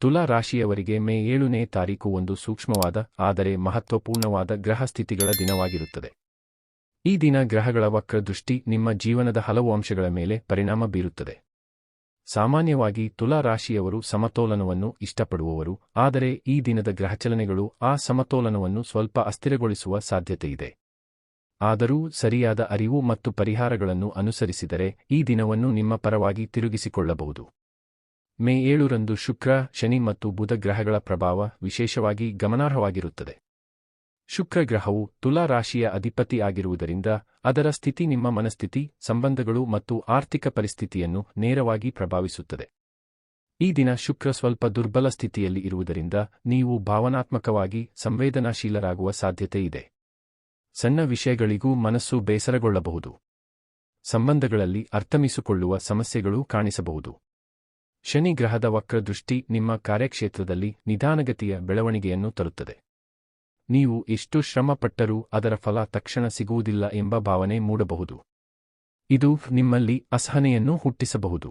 ತುಲಾ ರಾಶಿಯವರಿಗೆ ಮೇ 7ನೇ ತಾರೀಕು ಒಂದು ಸೂಕ್ಷ್ಮವಾದ ಆದರೆ ಮಹತ್ವಪೂರ್ಣವಾದ ಗ್ರಹ ಸ್ಥಿತಿಗಳ ದಿನವಾಗಿರುತ್ತದೆ. ಈ ದಿನ ಗ್ರಹಗಳ ವಕ್ರ ದೃಷ್ಟಿ ನಿಮ್ಮ ಜೀವನದ ಹಲವು ಅಂಶಗಳ ಮೇಲೆ ಪರಿಣಾಮ ಬೀರುತ್ತದೆ. ಸಾಮಾನ್ಯವಾಗಿ ತುಲಾ ರಾಶಿಯವರು ಸಮತೋಲನವನ್ನು ಇಷ್ಟಪಡುವವರು, ಆದರೆ ಈ ದಿನದ ಗ್ರಹಚಲನೆಗಳು ಆ ಸಮತೋಲನವನ್ನು ಸ್ವಲ್ಪ ಅಸ್ಥಿರಗೊಳಿಸುವ ಸಾಧ್ಯತೆಯಿದೆ. ಆದರೂ ಸರಿಯಾದ ಅರಿವು ಮತ್ತು ಪರಿಹಾರಗಳನ್ನು ಅನುಸರಿಸಿದರೆ ಈ ದಿನವನ್ನು ನಿಮ್ಮ ಪರವಾಗಿ ತಿರುಗಿಸಿಕೊಳ್ಳಬಹುದು. ಮೇ 7ರಂದು ಶುಕ್ರ, ಶನಿ ಮತ್ತು ಬುಧ ಗ್ರಹಗಳ ಪ್ರಭಾವ ವಿಶೇಷವಾಗಿ ಗಮನಾರ್ಹವಾಗಿರುತ್ತದೆ. ಶುಕ್ರ ಗ್ರಹವು ತುಲಾ ರಾಶಿಯ ಅಧಿಪತಿ ಆಗಿರುವುದರಿಂದ ಅದರ ಸ್ಥಿತಿ ನಿಮ್ಮ ಮನಸ್ಥಿತಿ, ಸಂಬಂಧಗಳು ಮತ್ತು ಆರ್ಥಿಕ ಪರಿಸ್ಥಿತಿಯನ್ನು ನೇರವಾಗಿ ಪ್ರಭಾವಿಸುತ್ತದೆ. ಈ ದಿನ ಶುಕ್ರ ಸ್ವಲ್ಪ ದುರ್ಬಲ ಸ್ಥಿತಿಯಲ್ಲಿ ಇರುವುದರಿಂದ ನೀವು ಭಾವನಾತ್ಮಕವಾಗಿ ಸಂವೇದನಾಶೀಲರಾಗುವ ಸಾಧ್ಯತೆಯಿದೆ. ಸಣ್ಣ ವಿಷಯಗಳಿಗೂ ಮನಸ್ಸು ಬೇಸರಗೊಳ್ಳಬಹುದು. ಸಂಬಂಧಗಳಲ್ಲಿ ಅರ್ಥಮಿಸಿಕೊಳ್ಳುವ ಸಮಸ್ಯೆಗಳು ಕಾಣಿಸಬಹುದು. ಶನಿ ಗ್ರಹದ ವಕ್ರದೃಷ್ಟಿ ನಿಮ್ಮ ಕಾರ್ಯಕ್ಷೇತ್ರದಲ್ಲಿ ನಿಧಾನಗತಿಯ ಬೆಳವಣಿಗೆಯನ್ನು ತರುತ್ತದೆ. ನೀವು ಎಷ್ಟು ಶ್ರಮಪಟ್ಟರೂ ಅದರ ಫಲ ತಕ್ಷಣ ಸಿಗುವುದಿಲ್ಲ ಎಂಬ ಭಾವನೆ ಮೂಡಬಹುದು. ಇದು ನಿಮ್ಮಲ್ಲಿ ಅಸಹನೆಯನ್ನು ಹುಟ್ಟಿಸಬಹುದು.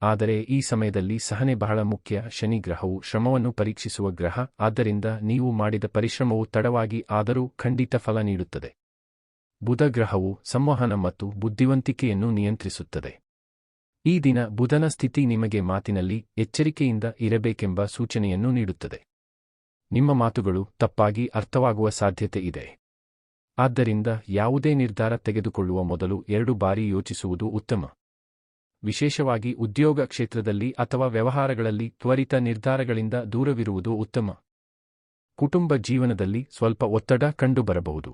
ಆದರೆ ಈ ಸಮಯದಲ್ಲಿ ಸಹನೆ ಬಹಳ ಮುಖ್ಯ. ಶನಿ ಗ್ರಹವು ಶ್ರಮವನ್ನು ಪರೀಕ್ಷಿಸುವ ಗ್ರಹ, ಆದ್ದರಿಂದ ನೀವು ಮಾಡಿದ ಪರಿಶ್ರಮವು ತಡವಾಗಿ ಆದರೂ ಖಂಡಿತ ಫಲ ನೀಡುತ್ತದೆ. ಬುಧ ಗ್ರಹವು ಸಂವಹನ ಮತ್ತು ಬುದ್ಧಿವಂತಿಕೆಯನ್ನು ನಿಯಂತ್ರಿಸುತ್ತದೆ. ಈ ದಿನ ಬುಧನ ಸ್ಥಿತಿ ನಿಮಗೆ ಮಾತಿನಲ್ಲಿ ಎಚ್ಚರಿಕೆಯಿಂದ ಇರಬೇಕೆಂಬ ಸೂಚನೆಯನ್ನು ನೀಡುತ್ತದೆ. ನಿಮ್ಮ ಮಾತುಗಳು ತಪ್ಪಾಗಿ ಅರ್ಥವಾಗುವ ಸಾಧ್ಯತೆ ಇದೆ. ಆದ್ದರಿಂದ ಯಾವುದೇ ನಿರ್ಧಾರ ತೆಗೆದುಕೊಳ್ಳುವ ಮೊದಲು 2 ಬಾರಿ ಯೋಚಿಸುವುದು ಉತ್ತಮ. ವಿಶೇಷವಾಗಿ ಉದ್ಯೋಗ ಕ್ಷೇತ್ರದಲ್ಲಿ ಅಥವಾ ವ್ಯವಹಾರಗಳಲ್ಲಿ ತ್ವರಿತ ನಿರ್ಧಾರಗಳಿಂದ ದೂರವಿರುವುದು ಉತ್ತಮ. ಕುಟುಂಬ ಜೀವನದಲ್ಲಿ ಸ್ವಲ್ಪ ಒತ್ತಡ ಕಂಡುಬರಬಹುದು.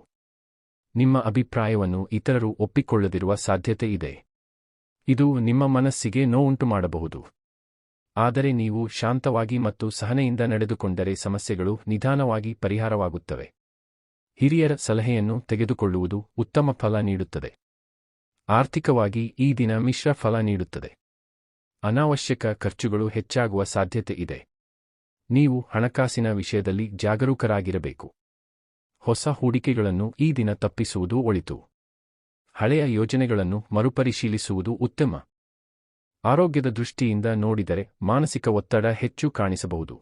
ನಿಮ್ಮ ಅಭಿಪ್ರಾಯವನ್ನು ಇತರರು ಒಪ್ಪಿಕೊಳ್ಳದಿರುವ ಸಾಧ್ಯತೆ ಇದೆ. ಇದು ನಿಮ್ಮ ಮನಸ್ಸಿಗೆ ನೋವುಂಟು ಮಾಡಬಹುದು. ಆದರೆ ನೀವು ಶಾಂತವಾಗಿ ಮತ್ತು ಸಹನೆಯಿಂದ ನಡೆದುಕೊಂಡರೆ ಸಮಸ್ಯೆಗಳು ನಿಧಾನವಾಗಿ ಪರಿಹಾರವಾಗುತ್ತವೆ. ಹಿರಿಯರ ಸಲಹೆಯನ್ನು ತೆಗೆದುಕೊಳ್ಳುವುದು ಉತ್ತಮ ಫಲ ನೀಡುತ್ತದೆ. ಆರ್ಥಿಕವಾಗಿ ಈ ದಿನ ಮಿಶ್ರ ಫಲ ನೀಡುತ್ತದೆ. ಅನಾವಶ್ಯಕ ಖರ್ಚುಗಳು ಹೆಚ್ಚಾಗುವ ಸಾಧ್ಯತೆ ಇದೆ. ನೀವು ಹಣಕಾಸಿನ ವಿಷಯದಲ್ಲಿ ಜಾಗರೂಕರಾಗಿರಬೇಕು. ಹೊಸ ಹೂಡಿಕೆಗಳನ್ನು ಈ ದಿನ ತಪ್ಪಿಸುವುದು ಒಳಿತು. ಹಳೆಯ ಯೋಜನೆಗಳನ್ನು ಮರುಪರಿಶೀಲಿಸುವುದು ಉತ್ತಮ. ಆರೋಗ್ಯದ ದೃಷ್ಟಿಯಿಂದ ನೋಡಿದರೆ ಮಾನಸಿಕ ಒತ್ತಡ ಹೆಚ್ಚು ಕಾಣಿಸಬಹುದು.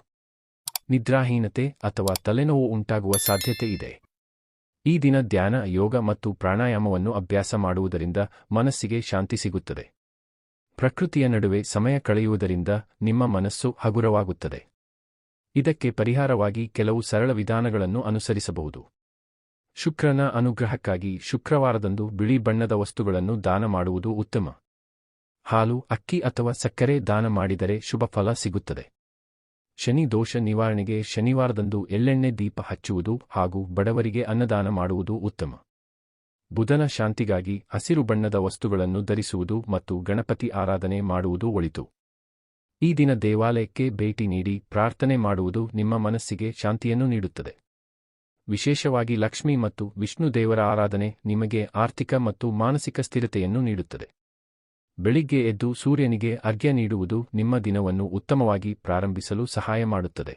ನಿದ್ರಾಹೀನತೆ ಅಥವಾ ತಲೆನೋವು ಉಂಟಾಗುವ ಸಾಧ್ಯತೆ ಇದೆ. ಈ ದಿನ ಧ್ಯಾನ, ಯೋಗ ಮತ್ತು ಪ್ರಾಣಾಯಾಮವನ್ನು ಅಭ್ಯಾಸ ಮಾಡುವುದರಿಂದ ಮನಸ್ಸಿಗೆ ಶಾಂತಿ ಸಿಗುತ್ತದೆ. ಪ್ರಕೃತಿಯ ನಡುವೆ ಸಮಯ ಕಳೆಯುವುದರಿಂದ ನಿಮ್ಮ ಮನಸ್ಸು ಹಗುರವಾಗುತ್ತದೆ. ಇದಕ್ಕೆ ಪರಿಹಾರವಾಗಿ ಕೆಲವು ಸರಳ ವಿಧಾನಗಳನ್ನು ಅನುಸರಿಸಬಹುದು. ಶುಕ್ರನ ಅನುಗ್ರಹಕ್ಕಾಗಿ ಶುಕ್ರವಾರದಂದು ಬಿಳಿ ಬಣ್ಣದ ವಸ್ತುಗಳನ್ನು ದಾನ ಮಾಡುವುದು ಉತ್ತಮ. ಹಾಲು, ಅಕ್ಕಿ ಅಥವಾ ಸಕ್ಕರೆ ದಾನ ಮಾಡಿದರೆ ಶುಭ ಫಲ ಸಿಗುತ್ತದೆ. ಶನಿ ದೋಷ ನಿವಾರಣೆಗೆ ಶನಿವಾರದಂದು ಎಳ್ಳೆಣ್ಣೆ ದೀಪ ಹಚ್ಚುವುದು ಹಾಗೂ ಬಡವರಿಗೆ ಅನ್ನದಾನ ಮಾಡುವುದು ಉತ್ತಮ. ಬುಧನ ಶಾಂತಿಗಾಗಿ ಹಸಿರು ಬಣ್ಣದ ವಸ್ತುಗಳನ್ನು ಧರಿಸುವುದು ಮತ್ತು ಗಣಪತಿ ಆರಾಧನೆ ಮಾಡುವುದು ಒಳಿತು. ಈ ದಿನ ದೇವಾಲಯಕ್ಕೆ ಭೇಟಿ ನೀಡಿ ಪ್ರಾರ್ಥನೆ ಮಾಡುವುದು ನಿಮ್ಮ ಮನಸ್ಸಿಗೆ ಶಾಂತಿಯನ್ನು ನೀಡುತ್ತದೆ. ವಿಶೇಷವಾಗಿ ಲಕ್ಷ್ಮಿ ಮತ್ತು ವಿಷ್ಣು ದೇವರ ಆರಾಧನೆ ನಿಮಗೆ ಆರ್ಥಿಕ ಮತ್ತು ಮಾನಸಿಕ ಸ್ಥಿರತೆಯನ್ನು ನೀಡುತ್ತದೆ. ಬೆಳಿಗ್ಗೆ ಎದ್ದು ಸೂರ್ಯನಿಗೆ ಅರ್ಘ್ಯ ನೀಡುವುದು ನಿಮ್ಮ ದಿನವನ್ನು ಉತ್ತಮವಾಗಿ ಪ್ರಾರಂಭಿಸಲು ಸಹಾಯ ಮಾಡುತ್ತದೆ.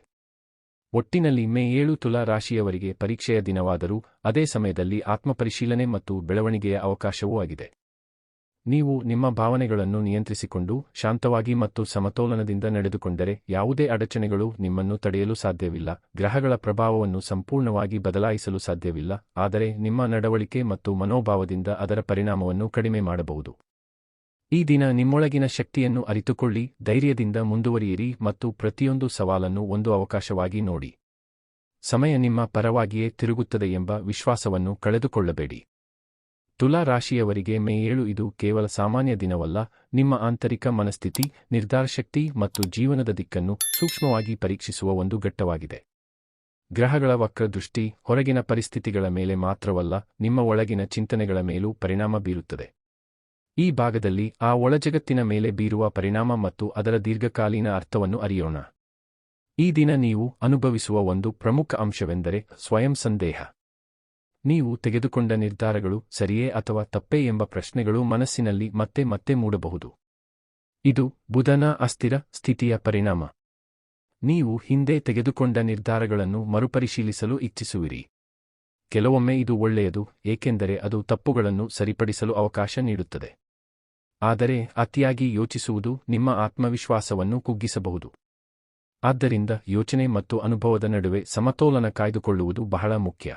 ಒಟ್ಟಿನಲ್ಲಿ ಮೇ 7 ತುಲಾ ರಾಶಿಯವರಿಗೆ ಪರೀಕ್ಷೆಯ ದಿನವಾದರೂ ಅದೇ ಸಮಯದಲ್ಲಿ ಆತ್ಮಪರಿಶೀಲನೆ ಮತ್ತು ಬೆಳವಣಿಗೆಯ ಅವಕಾಶವೂ ಆಗಿದೆ. ನೀವು ನಿಮ್ಮ ಭಾವನೆಗಳನ್ನು ನಿಯಂತ್ರಿಸಿಕೊಂಡು ಶಾಂತವಾಗಿ ಮತ್ತು ಸಮತೋಲನದಿಂದ ನಡೆದುಕೊಂಡರೆ ಯಾವುದೇ ಅಡಚಣೆಗಳು ನಿಮ್ಮನ್ನು ತಡೆಯಲು ಸಾಧ್ಯವಿಲ್ಲ. ಗ್ರಹಗಳ ಪ್ರಭಾವವನ್ನು ಸಂಪೂರ್ಣವಾಗಿ ಬದಲಾಯಿಸಲು ಸಾಧ್ಯವಿಲ್ಲ, ಆದರೆ ನಿಮ್ಮ ನಡವಳಿಕೆ ಮತ್ತು ಮನೋಭಾವದಿಂದ ಅದರ ಪರಿಣಾಮವನ್ನು ಕಡಿಮೆ ಮಾಡಬಹುದು. ಈ ದಿನ ನಿಮ್ಮೊಳಗಿನ ಶಕ್ತಿಯನ್ನು ಅರಿತುಕೊಳ್ಳಿ, ಧೈರ್ಯದಿಂದ ಮುಂದುವರಿಯಿರಿ ಮತ್ತು ಪ್ರತಿಯೊಂದು ಸವಾಲನ್ನು ಒಂದು ಅವಕಾಶವಾಗಿ ನೋಡಿ. ಸಮಯ ನಿಮ್ಮ ಪರವಾಗಿಯೇ ತಿರುಗುತ್ತದೆ ಎಂಬ ವಿಶ್ವಾಸವನ್ನು ಕಳೆದುಕೊಳ್ಳಬೇಡಿ. ತುಲಾ ರಾಶಿಯವರಿಗೆ ಮೇ 7 ಇದು ಕೇವಲ ಸಾಮಾನ್ಯ ದಿನವಲ್ಲ. ನಿಮ್ಮ ಆಂತರಿಕ ಮನಸ್ಥಿತಿ, ನಿರ್ಧಾರಶಕ್ತಿ ಮತ್ತು ಜೀವನದ ದಿಕ್ಕನ್ನು ಸೂಕ್ಷ್ಮವಾಗಿ ಪರೀಕ್ಷಿಸುವ ಒಂದು ಘಟ್ಟವಾಗಿದೆ. ಗ್ರಹಗಳ ವಕ್ರದೃಷ್ಟಿ ಹೊರಗಿನ ಪರಿಸ್ಥಿತಿಗಳ ಮೇಲೆ ಮಾತ್ರವಲ್ಲ, ನಿಮ್ಮ ಒಳಗಿನ ಚಿಂತನೆಗಳ ಮೇಲೂ ಪರಿಣಾಮ ಬೀರುತ್ತದೆ. ಈ ಭಾಗದಲ್ಲಿ ಆ ಒಳಜಗತ್ತಿನ ಮೇಲೆ ಬೀರುವ ಪರಿಣಾಮ ಮತ್ತು ಅದರ ದೀರ್ಘಕಾಲೀನ ಅರ್ಥವನ್ನು ಅರಿಯೋಣ. ಈ ದಿನ ನೀವು ಅನುಭವಿಸುವ ಒಂದು ಪ್ರಮುಖ ಅಂಶವೆಂದರೆ ಸ್ವಯಂ ಸಂದೇಹ. ನೀವು ತೆಗೆದುಕೊಂಡ ನಿರ್ಧಾರಗಳು ಸರಿಯೇ ಅಥವಾ ತಪ್ಪೇ ಎಂಬ ಪ್ರಶ್ನೆಗಳು ಮನಸ್ಸಿನಲ್ಲಿ ಮತ್ತೆ ಮತ್ತೆ ಮೂಡಬಹುದು. ಇದು ಬುಧನ ಅಸ್ಥಿರ ಸ್ಥಿತಿಯ ಪರಿಣಾಮ. ನೀವು ಹಿಂದೆ ತೆಗೆದುಕೊಂಡ ನಿರ್ಧಾರಗಳನ್ನು ಮರುಪರಿಶೀಲಿಸಲು ಇಚ್ಛಿಸುವಿರಿ. ಕೆಲವೊಮ್ಮೆ ಇದು ಒಳ್ಳೆಯದು, ಏಕೆಂದರೆ ಅದು ತಪ್ಪುಗಳನ್ನು ಸರಿಪಡಿಸಲು ಅವಕಾಶ ನೀಡುತ್ತದೆ. ಆದರೆ ಅತಿಯಾಗಿ ಯೋಚಿಸುವುದು ನಿಮ್ಮ ಆತ್ಮವಿಶ್ವಾಸವನ್ನು ಕುಗ್ಗಿಸಬಹುದು. ಆದ್ದರಿಂದ ಯೋಚನೆ ಮತ್ತು ಅನುಭವದ ನಡುವೆ ಸಮತೋಲನ ಕಾಯ್ದುಕೊಳ್ಳುವುದು ಬಹಳ ಮುಖ್ಯ.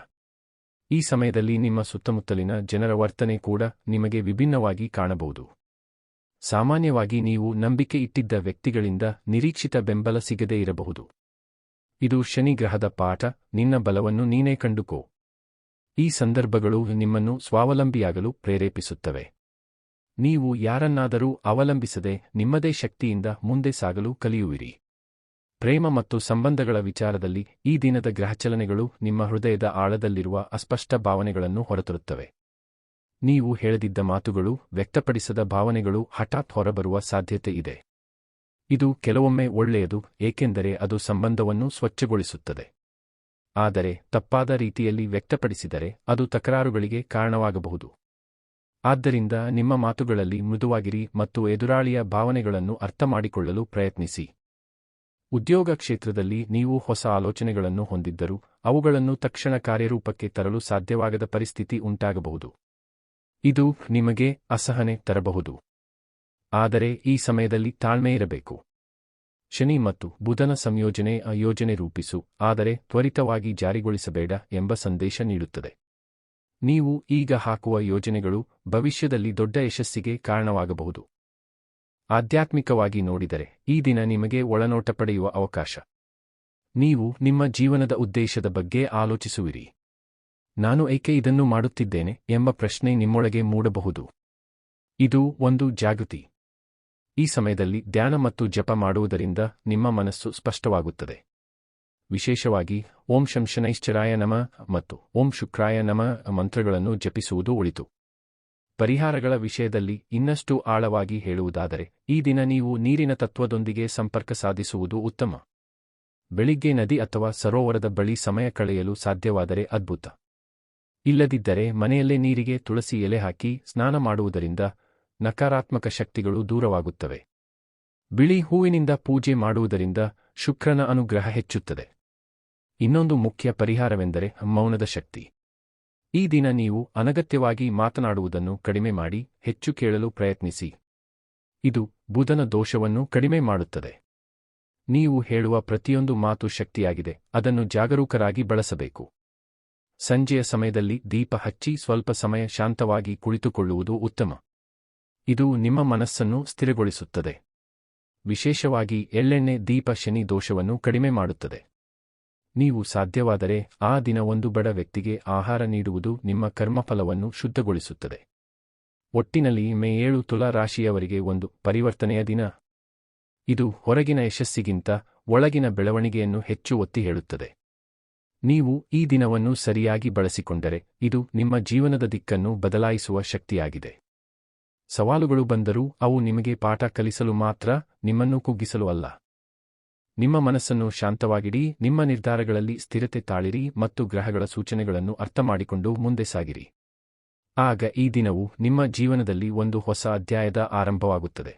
ಈ ಸಮಯದಲ್ಲಿ ನಿಮ್ಮ ಸುತ್ತಮುತ್ತಲಿನ ಜನರ ವರ್ತನೆ ಕೂಡ ನಿಮಗೆ ವಿಭಿನ್ನವಾಗಿ ಕಾಣಬಹುದು. ಸಾಮಾನ್ಯವಾಗಿ ನೀವು ನಂಬಿಕೆ ಇಟ್ಟಿದ್ದ ವ್ಯಕ್ತಿಗಳಿಂದ ನಿರೀಕ್ಷಿತ ಬೆಂಬಲ ಸಿಗದೇ ಇರಬಹುದು. ಇದು ಶನಿ ಗ್ರಹದ ಪಾಠ, ನಿನ್ನ ಬಲವನ್ನು ನೀನೇ ಕಂಡುಕೋ. ಈ ಸಂದರ್ಭಗಳು ನಿಮ್ಮನ್ನು ಸ್ವಾವಲಂಬಿಯಾಗಲು ಪ್ರೇರೇಪಿಸುತ್ತವೆ. ನೀವು ಯಾರನ್ನಾದರೂ ಅವಲಂಬಿಸದೆ ನಿಮ್ಮದೇ ಶಕ್ತಿಯಿಂದ ಮುಂದೆ ಸಾಗಲು ಕಲಿಯುವಿರಿ. ಪ್ರೇಮ ಮತ್ತು ಸಂಬಂಧಗಳ ವಿಚಾರದಲ್ಲಿ ಈ ದಿನದ ಗ್ರಹಚಲನೆಗಳು ನಿಮ್ಮ ಹೃದಯದ ಆಳದಲ್ಲಿರುವ ಅಸ್ಪಷ್ಟ ಭಾವನೆಗಳನ್ನು ಹೊರತರುತ್ತವೆ. ನೀವು ಹೇಳದಿದ್ದ ಮಾತುಗಳು, ವ್ಯಕ್ತಪಡಿಸದ ಭಾವನೆಗಳು ಹಠಾತ್ ಹೊರಬರುವ ಸಾಧ್ಯತೆ ಇದೆ. ಇದು ಕೆಲವೊಮ್ಮೆ ಒಳ್ಳೆಯದು, ಏಕೆಂದರೆ ಅದು ಸಂಬಂಧವನ್ನು ಸ್ವಚ್ಛಗೊಳಿಸುತ್ತದೆ. ಆದರೆ ತಪ್ಪಾದ ರೀತಿಯಲ್ಲಿ ವ್ಯಕ್ತಪಡಿಸಿದರೆ ಅದು ತಕರಾರುಗಳಿಗೆ ಕಾರಣವಾಗಬಹುದು. ಆದ್ದರಿಂದ ನಿಮ್ಮ ಮಾತುಗಳಲ್ಲಿ ಮೃದುವಾಗಿರಿ ಮತ್ತು ಎದುರಾಳಿಯ ಭಾವನೆಗಳನ್ನು ಅರ್ಥಮಾಡಿಕೊಳ್ಳಲು ಪ್ರಯತ್ನಿಸಿ. ಉದ್ಯೋಗ ಕ್ಷೇತ್ರದಲ್ಲಿ ನೀವು ಹೊಸ ಆಲೋಚನೆಗಳನ್ನು ಹೊಂದಿದ್ದರೂ ಅವುಗಳನ್ನು ತಕ್ಷಣ ಕಾರ್ಯರೂಪಕ್ಕೆ ತರಲು ಸಾಧ್ಯವಾಗದ ಪರಿಸ್ಥಿತಿ ಉಂಟಾಗಬಹುದು. ಇದು ನಿಮಗೆ ಅಸಹನೆ ತರಬಹುದು. ಆದರೆ ಈ ಸಮಯದಲ್ಲಿ ತಾಳ್ಮೆ ಇರಬೇಕು. ಶನಿ ಮತ್ತು ಬುಧನ ಸಂಯೋಜನೆ ಯೋಜನೆ ರೂಪಿಸು, ಆದರೆ ತ್ವರಿತವಾಗಿ ಜಾರಿಗೊಳಿಸಬೇಡ ಎಂಬ ಸಂದೇಶ ನೀಡುತ್ತದೆ. ನೀವು ಈಗ ಹಾಕುವ ಯೋಜನೆಗಳು ಭವಿಷ್ಯದಲ್ಲಿ ದೊಡ್ಡ ಯಶಸ್ಸಿಗೆ ಕಾರಣವಾಗಬಹುದು. ಆಧ್ಯಾತ್ಮಿಕವಾಗಿ ನೋಡಿದರೆ ಈ ದಿನ ನಿಮಗೆ ಒಳನೋಟ ಪಡೆಯುವ ಅವಕಾಶ. ನೀವು ನಿಮ್ಮ ಜೀವನದ ಉದ್ದೇಶದ ಬಗ್ಗೆ ಆಲೋಚಿಸುವಿರಿ. ನಾನು ಏಕೆ ಇದನ್ನು ಮಾಡುತ್ತಿದ್ದೇನೆ ಎಂಬ ಪ್ರಶ್ನೆ ನಿಮ್ಮೊಳಗೆ ಮೂಡಬಹುದು. ಇದು ಒಂದು ಜಾಗೃತಿ. ಈ ಸಮಯದಲ್ಲಿ ಧ್ಯಾನ ಮತ್ತು ಜಪ ಮಾಡುವುದರಿಂದ ನಿಮ್ಮ ಮನಸ್ಸು ಸ್ಪಷ್ಟವಾಗುತ್ತದೆ. ವಿಶೇಷವಾಗಿ ಓಂ ಶಂ ಶನೈಶ್ಚರಾಯ ನಮಃ ಮತ್ತು ಓಂ ಶುಕ್ರಾಯ ನಮಃ ಮಂತ್ರಗಳನ್ನು ಜಪಿಸುವುದು ಒಳಿತು. ಪರಿಹಾರಗಳ ವಿಷಯದಲ್ಲಿ ಇನ್ನಷ್ಟು ಆಳವಾಗಿ ಹೇಳುವುದಾದರೆ ಈ ದಿನ ನೀವು ನೀರಿನ ತತ್ವದೊಂದಿಗೆ ಸಂಪರ್ಕ ಸಾಧಿಸುವುದು ಉತ್ತಮ. ಬೆಳಿಗ್ಗೆ ನದಿ ಅಥವಾ ಸರೋವರದ ಬಳಿ ಸಮಯ ಕಳೆಯಲು ಸಾಧ್ಯವಾದರೆ ಅದ್ಭುತ. ಇಲ್ಲದಿದ್ದರೆ ಮನೆಯಲ್ಲೇ ನೀರಿಗೆ ತುಳಸಿ ಎಲೆ ಹಾಕಿ ಸ್ನಾನ ಮಾಡುವುದರಿಂದ ನಕಾರಾತ್ಮಕ ಶಕ್ತಿಗಳು ದೂರವಾಗುತ್ತವೆ. ಬಿಳಿ ಹೂವಿನಿಂದ ಪೂಜೆ ಮಾಡುವುದರಿಂದ ಶುಕ್ರನ ಅನುಗ್ರಹ ಹೆಚ್ಚುತ್ತದೆ. ಇನ್ನೊಂದು ಮುಖ್ಯ ಪರಿಹಾರವೆಂದರೆ ಮೌನದ ಶಕ್ತಿ. ಈ ದಿನ ನೀವು ಅನಗತ್ಯವಾಗಿ ಮಾತನಾಡುವುದನ್ನು ಕಡಿಮೆ ಮಾಡಿ ಹೆಚ್ಚು ಕೇಳಲು ಪ್ರಯತ್ನಿಸಿ. ಇದು ಬುಧನ ದೋಷವನ್ನು ಕಡಿಮೆ ಮಾಡುತ್ತದೆ. ನೀವು ಹೇಳುವ ಪ್ರತಿಯೊಂದು ಮಾತು ಶಕ್ತಿಯಾಗಿದೆ, ಅದನ್ನು ಜಾಗರೂಕರಾಗಿ ಬಳಸಬೇಕು. ಸಂಜೆಯ ಸಮಯದಲ್ಲಿ ದೀಪ ಹಚ್ಚಿ ಸ್ವಲ್ಪ ಸಮಯ ಶಾಂತವಾಗಿ ಕುಳಿತುಕೊಳ್ಳುವುದು ಉತ್ತಮ. ಇದು ನಿಮ್ಮ ಮನಸ್ಸನ್ನು ಸ್ಥಿರಗೊಳಿಸುತ್ತದೆ. ವಿಶೇಷವಾಗಿ ಎಳ್ಳೆಣ್ಣೆ ದೀಪ ಶನಿ ದೋಷವನ್ನು ಕಡಿಮೆ ಮಾಡುತ್ತದೆ. ನೀವು ಸಾಧ್ಯವಾದರೆ ಆ ದಿನ ಒಂದು ಬಡ ವ್ಯಕ್ತಿಗೆ ಆಹಾರ ನೀಡುವುದು ನಿಮ್ಮ ಕರ್ಮಫಲವನ್ನು ಶುದ್ಧಗೊಳಿಸುತ್ತದೆ. ಒಟ್ಟಿನಲ್ಲಿ ಮೇ 7 ತುಲಾ ರಾಶಿಯವರಿಗೆ ಒಂದು ಪರಿವರ್ತನೆಯ ದಿನ. ಇದು ಹೊರಗಿನ ಯಶಸ್ಸಿಗಿಂತ ಒಳಗಿನ ಬೆಳವಣಿಗೆಯನ್ನು ಹೆಚ್ಚು ಒತ್ತಿ ಹೇಳುತ್ತದೆ. ನೀವು ಈ ದಿನವನ್ನು ಸರಿಯಾಗಿ ಬಳಸಿಕೊಂಡರೆ ಇದು ನಿಮ್ಮ ಜೀವನದ ದಿಕ್ಕನ್ನು ಬದಲಾಯಿಸುವ ಶಕ್ತಿಯಾಗಿದೆ. ಸವಾಲುಗಳು ಬಂದರೂ ಅವು ನಿಮಗೆ ಪಾಠ ಕಲಿಸಲು ಮಾತ್ರ, ನಿಮ್ಮನ್ನು ಕುಗ್ಗಿಸಲು ಅಲ್ಲ. ನಿಮ್ಮ ಮನಸ್ಸನ್ನು ಶಾಂತವಾಗಿಡಿ, ನಿಮ್ಮ ನಿರ್ಧಾರಗಳಲ್ಲಿ ಸ್ಥಿರತೆ ತಾಳಿರಿ ಮತ್ತು ಗ್ರಹಗಳ ಸೂಚನೆಗಳನ್ನು ಅರ್ಥಮಾಡಿಕೊಂಡು ಮುಂದೆ ಸಾಗಿರಿ. ಆಗ ಈ ದಿನವು ನಿಮ್ಮ ಜೀವನದಲ್ಲಿ ಒಂದು ಹೊಸ ಅಧ್ಯಾಯದ ಆರಂಭವಾಗುತ್ತದೆ.